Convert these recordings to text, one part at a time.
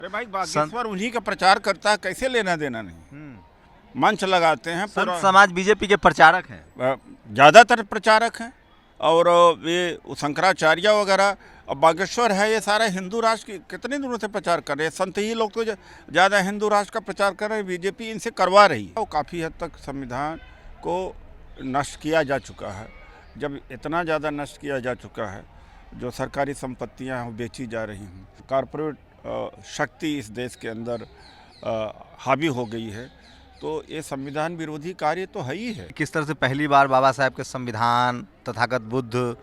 अरे भाई बागेश्वर उन्हीं का प्रचार करता है, कैसे लेना देना नहीं। मंच लगाते हैं, संत समाज बीजेपी के प्रचारक हैं, ज़्यादातर प्रचारक हैं। और ये शंकराचार्य वगैरह, अब बागेश्वर है, ये सारा हिंदू राष्ट्र की कितने दिनों से प्रचार कर रहे हैं। संत ही लोग तो ज़्यादा हिंदू राष्ट्र का प्रचार कर रहे हैं, बीजेपी इनसे करवा रही है। वो काफ़ी हद तक संविधान को नष्ट किया जा चुका है। जब इतना ज़्यादा नष्ट किया जा चुका है, जो सरकारी संपत्तियां हैं वो बेची जा रही हैं, कॉरपोरेट शक्ति इस देश के अंदर हावी हो गई है, तो ये संविधान विरोधी कार्य तो है ही है। किस तरह से पहली बार बाबा साहेब के संविधान, तथागत बुद्ध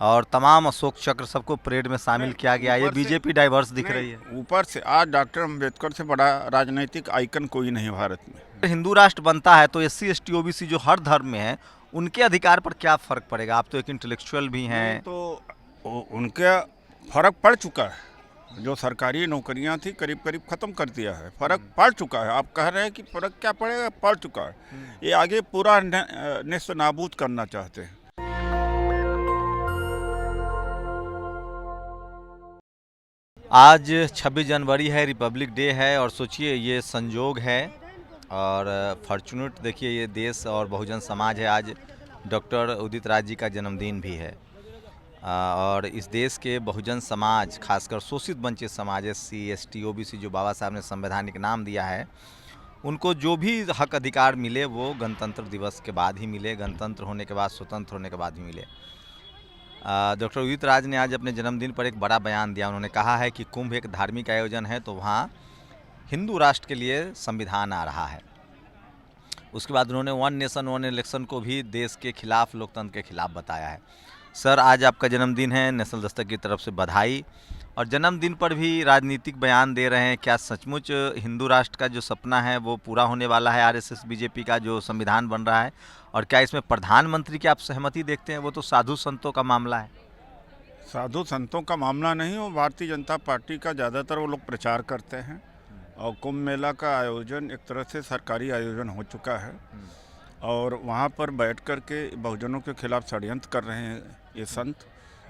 और तमाम अशोक चक्र सबको परेड में शामिल किया गया। ये बीजेपी डाइवर्स दिख रही है। ऊपर से आज डॉक्टर अम्बेडकर से बड़ा राजनीतिक आइकन कोई नहीं भारत में। हिंदू राष्ट्र बनता है तो SC ST OBC जो हर धर्म में है, उनके अधिकार पर क्या फर्क पड़ेगा? आप तो एक इंटेलेक्चुअल भी हैं। तो उनका फर्क पड़ चुका है। जो सरकारी नौकरियां थी करीब करीब ख़त्म कर दिया है, फ़र्क पड़ चुका है। आप कह रहे हैं कि फ़र्क क्या पड़ेगा, पड़ चुका है। ये आगे पूरा नेस्त नाबूद करना चाहते हैं। आज 26 जनवरी है, रिपब्लिक डे है, और सोचिए ये संयोग है और फॉर्चुनेट, देखिए ये देश और बहुजन समाज है। आज डॉक्टर उदित राज जी का जन्मदिन भी है और इस देश के बहुजन समाज, खासकर शोषित वंचित समाज SC ST OBC जो बाबा साहब ने संवैधानिक नाम दिया है, उनको जो भी हक अधिकार मिले वो गणतंत्र दिवस के बाद ही मिले, गणतंत्र होने के बाद, स्वतंत्र होने के बाद ही मिले। डॉक्टर उदित राज ने आज अपने जन्मदिन पर एक बड़ा बयान दिया। उन्होंने कहा है कि कुंभ एक धार्मिक आयोजन है, तो वहाँ हिंदू राष्ट्र के लिए संविधान आ रहा है। उसके बाद उन्होंने वन नेशन वन इलेक्शन को भी देश के खिलाफ, लोकतंत्र के खिलाफ बताया है। सर, आज आपका जन्मदिन है, नेशनल दस्तक की तरफ से बधाई। और जन्मदिन पर भी राजनीतिक बयान दे रहे हैं, क्या सचमुच हिंदू राष्ट्र का जो सपना है वो पूरा होने वाला है? RSS BJP का जो संविधान बन रहा है, और क्या इसमें प्रधानमंत्री की आप सहमति देखते हैं? वो तो साधु संतों का मामला है। साधु संतों का मामला नहीं, वो भारतीय जनता पार्टी का ज़्यादातर वो लोग प्रचार करते हैं। और कुंभ मेला का आयोजन एक तरह से सरकारी आयोजन हो चुका है, और वहाँ पर बैठ कर के बहुजनों के खिलाफ षड्यंत्र कर रहे हैं ये संत,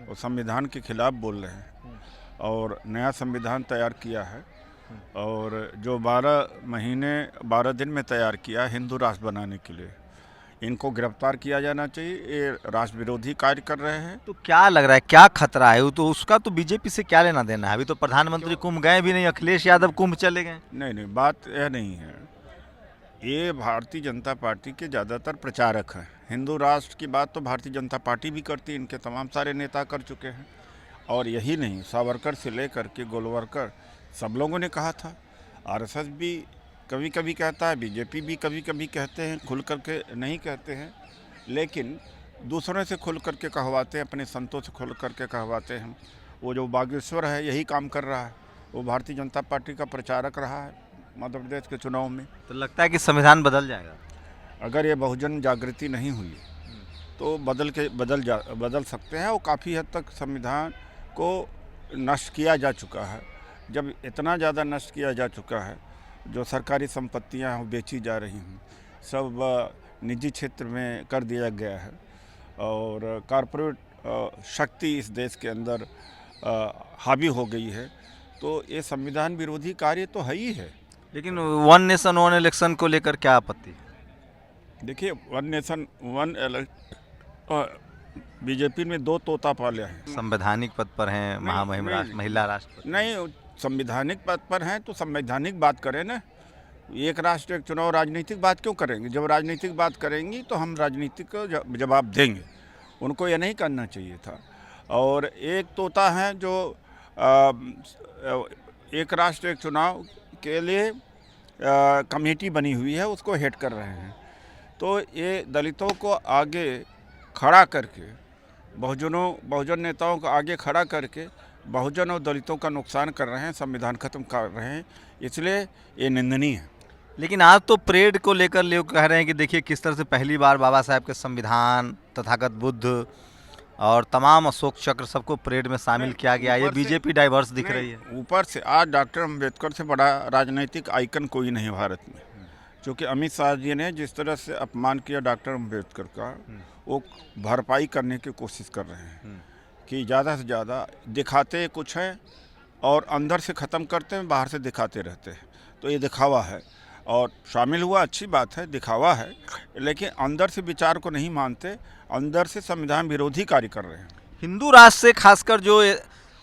और संविधान के खिलाफ बोल रहे हैं। और नया संविधान तैयार किया है, और जो 12 दिन में तैयार किया हिंदू राष्ट्र बनाने के लिए, इनको गिरफ्तार किया जाना चाहिए। ये राष्ट्र विरोधी कार्य कर रहे हैं। तो क्या लग रहा है, क्या खतरा है? वो तो उसका तो बीजेपी से क्या लेना देना है? अभी तो प्रधानमंत्री कुंभ गए भी नहीं, अखिलेश यादव कुंभ चले गए। नहीं, बात यह नहीं है। ये भारतीय जनता पार्टी के ज़्यादातर प्रचारक हैं। हिंदू राष्ट्र की बात तो भारतीय जनता पार्टी भी करती है, इनके तमाम सारे नेता कर चुके हैं। और यही नहीं, सावरकर से लेकर के गोलवरकर सब लोगों ने कहा था। RSS भी कभी कभी कहता है, बीजेपी भी कभी कभी कहते हैं, खुल कर के नहीं कहते हैं, लेकिन दूसरों से खुल कर के कहवाते हैं, अपने संतों से खुल कर के कहवाते हैं। वो जो बागेश्वर है यही काम कर रहा है, वो भारतीय जनता पार्टी का प्रचारक रहा है मध्य प्रदेश के चुनाव में। तो लगता है कि संविधान बदल जाएगा अगर ये बहुजन जागृति नहीं हुई तो बदल सकते हैं। वो काफ़ी हद तक संविधान को नष्ट किया जा चुका है। जब इतना ज़्यादा नष्ट किया जा चुका है, जो सरकारी संपत्तियां हैं बेची जा रही हैं, सब निजी क्षेत्र में कर दिया गया है, और कॉरपोरेट शक्ति इस देश के अंदर हावी हो गई है, तो ये संविधान विरोधी कार्य तो है ही है। लेकिन वन नेशन वन इलेक्शन को लेकर क्या आपत्ति? देखिए, वन नेशन वन बीजेपी में 2 तोता पाले हैं। संवैधानिक पद पर हैं, महामहिम राष्ट्र, महिला राष्ट्रपति। नहीं, संवैधानिक पद पर हैं तो संवैधानिक बात करें ना। एक राष्ट्र एक चुनाव, राजनीतिक बात क्यों करेंगे? जब राजनीतिक बात करेंगी तो हम राजनीतिक को जवाब देंगे। उनको ये नहीं करना चाहिए था। और एक तोता है जो एक राष्ट्र एक चुनाव के लिए कमेटी बनी हुई है, उसको हेड कर रहे हैं। तो ये दलितों को आगे खड़ा करके, बहुजन नेताओं को आगे खड़ा करके बहुजन और दलितों का नुकसान कर रहे हैं, संविधान खत्म कर रहे हैं, इसलिए ये निंदनीय है। लेकिन आज तो परेड को लेकर लोग कह रहे हैं कि देखिए किस तरह से पहली बार बाबा साहब के संविधान, तथागत बुद्ध और तमाम अशोक चक्र सबको परेड में शामिल किया गया। ये बीजेपी डाइवर्स दिख रही है। ऊपर से आज डॉक्टर अम्बेडकर से बड़ा राजनीतिक आइकन कोई नहीं भारत में। क्योंकि अमित शाह जी ने जिस तरह से अपमान किया डॉक्टर अम्बेडकर का, वो भरपाई करने की कोशिश कर रहे हैं कि ज़्यादा से ज़्यादा दिखाते कुछ हैं और अंदर से ख़त्म करते हैं, बाहर से दिखाते रहते हैं। तो ये दिखावा है, और शामिल हुआ अच्छी बात है, दिखावा है, लेकिन अंदर से विचार को नहीं मानते, अंदर से संविधान विरोधी कार्य कर रहे हैं। हिंदू राष्ट्र से खासकर जो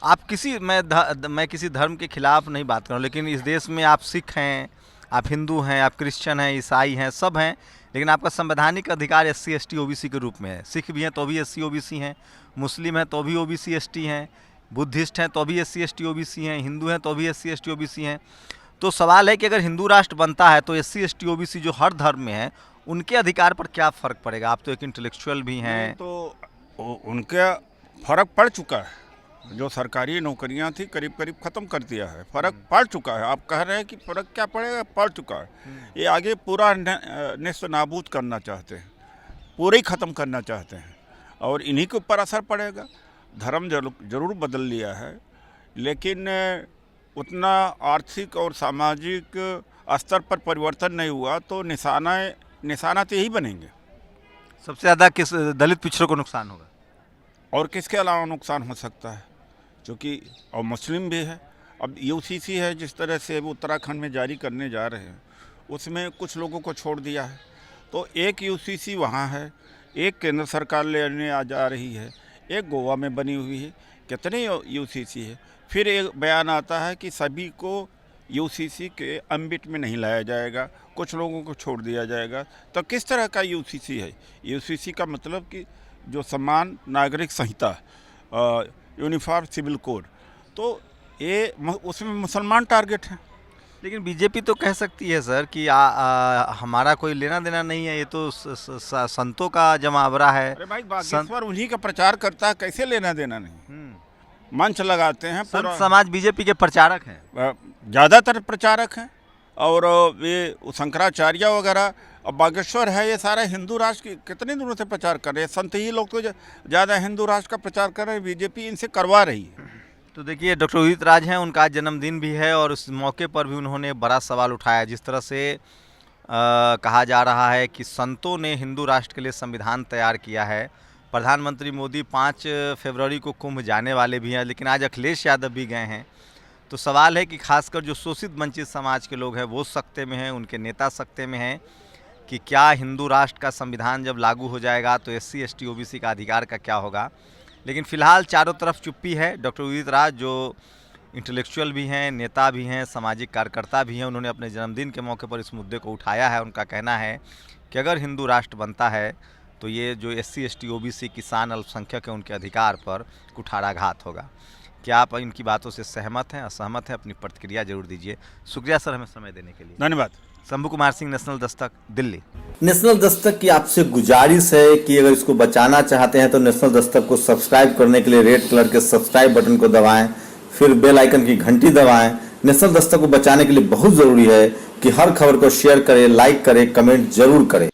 आप किसी मैं किसी धर्म के खिलाफ नहीं बात कर रहा हूँ, लेकिन इस देश में आप सिख हैं, आप हिंदू हैं, आप क्रिश्चियन हैं, ईसाई हैं, सब हैं, लेकिन आपका संवैधानिक अधिकार SC ST OBC के रूप में है। सिख भी हैं तो भी SC OBC हैं, मुस्लिम हैं तो भी OBC ST हैं, बुद्धिस्ट हैं तो भी SC ST OBC हैं, हिंदू हैं तो भी SC ST OBC हैं। तो सवाल है कि अगर हिंदू राष्ट्र बनता है तो SC ST OBC जो हर धर्म में है उनके अधिकार पर क्या फ़र्क पड़ेगा? आप तो एक इंटेलेक्चुअल भी हैं। तो उनका फ़र्क पड़ चुका है, जो सरकारी नौकरियां थी करीब करीब ख़त्म कर दिया है, फ़र्क पड़ चुका है। आप कह रहे हैं कि फ़र्क क्या पड़ेगा, पड़ चुका है। ये आगे पूरा निस्व नाबूद करना चाहते हैं, पूरे ही ख़त्म करना चाहते हैं, और इन्हीं के ऊपर असर पड़ेगा। धर्म जरूर बदल लिया है, लेकिन उतना आर्थिक और सामाजिक स्तर पर परिवर्तन नहीं हुआ, तो निशाना तो यही बनेंगे। सबसे ज़्यादा किस दलित पिछड़ों को नुकसान होगा? और किसके अलावा नुकसान हो सकता है, क्योंकि और मुस्लिम भी है। अब UCC है जिस तरह से वो उत्तराखंड में जारी करने जा रहे हैं, उसमें कुछ लोगों को छोड़ दिया है। तो एक UCC वहाँ है, एक केंद्र सरकार लेने आ जा रही है, एक गोवा में बनी हुई है, कितने UCC है। फिर एक बयान आता है कि सभी को UCC के अम्बिट में नहीं लाया जाएगा, कुछ लोगों को छोड़ दिया जाएगा। तो किस तरह का UCC है? UCC का मतलब कि जो समान नागरिक संहिता, यूनिफॉर्म सिविल कोड, तो ये उसमें मुसलमान टारगेट हैं। लेकिन बीजेपी तो कह सकती है सर कि हमारा कोई लेना देना नहीं है, ये तो संतों का जमावड़ा है। अरे भाई, बागेश्वर उन्हीं का प्रचार करता है, कैसे लेना देना नहीं? मंच लगाते हैं, संत समाज बीजेपी के प्रचारक हैं, ज़्यादातर प्रचारक हैं, और ये शंकराचार्य वगैरह। अब बागेश्वर है, ये सारे हिंदू राष्ट्र की कितने दिनों से प्रचार कर रहे हैं। संत ही लोग तो ज़्यादा हिंदू राष्ट्र का प्रचार कर रहे हैं, बीजेपी इनसे करवा रही है। तो देखिए, डॉक्टर उदित राज हैं, उनका आज जन्मदिन भी है, और उस मौके पर भी उन्होंने बड़ा सवाल उठाया। जिस तरह से कहा जा रहा है कि संतों ने हिंदू राष्ट्र के लिए संविधान तैयार किया है। प्रधानमंत्री मोदी 5 फरवरी को कुंभ जाने वाले भी हैं, लेकिन आज अखिलेश यादव भी गए हैं। तो सवाल है कि खासकर जो शोषित वंचित समाज के लोग हैं वो सकते में हैं, उनके नेता सकते में हैं, कि क्या हिंदू राष्ट्र का संविधान जब लागू हो जाएगा तो SC ST OBC का अधिकार का क्या होगा। लेकिन फ़िलहाल चारों तरफ चुप्पी है। डॉक्टर उदित राज जो इंटेलेक्चुअल भी हैं, नेता भी हैं, सामाजिक कार्यकर्ता भी हैं, उन्होंने अपने जन्मदिन के मौके पर इस मुद्दे को उठाया है। उनका कहना है कि अगर हिंदू राष्ट्र बनता है तो ये जो SC ST OBC किसान अल्पसंख्यक है उनके अधिकार पर कुठाराघात होगा। क्या आप इनकी बातों से सहमत हैं, असहमत हैं? अपनी प्रतिक्रिया जरूर दीजिए। शुक्रिया सर हमें समय देने के लिए। धन्यवाद। शंभू कुमार सिंह, नेशनल दस्तक, दिल्ली। नेशनल दस्तक की आपसे गुजारिश है कि अगर इसको बचाना चाहते हैं तो नेशनल दस्तक को सब्सक्राइब करने के लिए रेड कलर के सब्सक्राइब बटन को दबाएं, फिर बेल आइकन की घंटी दबाएं। नेशनल दस्तक को बचाने के लिए बहुत जरूरी है कि हर खबर को शेयर करें, लाइक करें, कमेंट जरूर करें।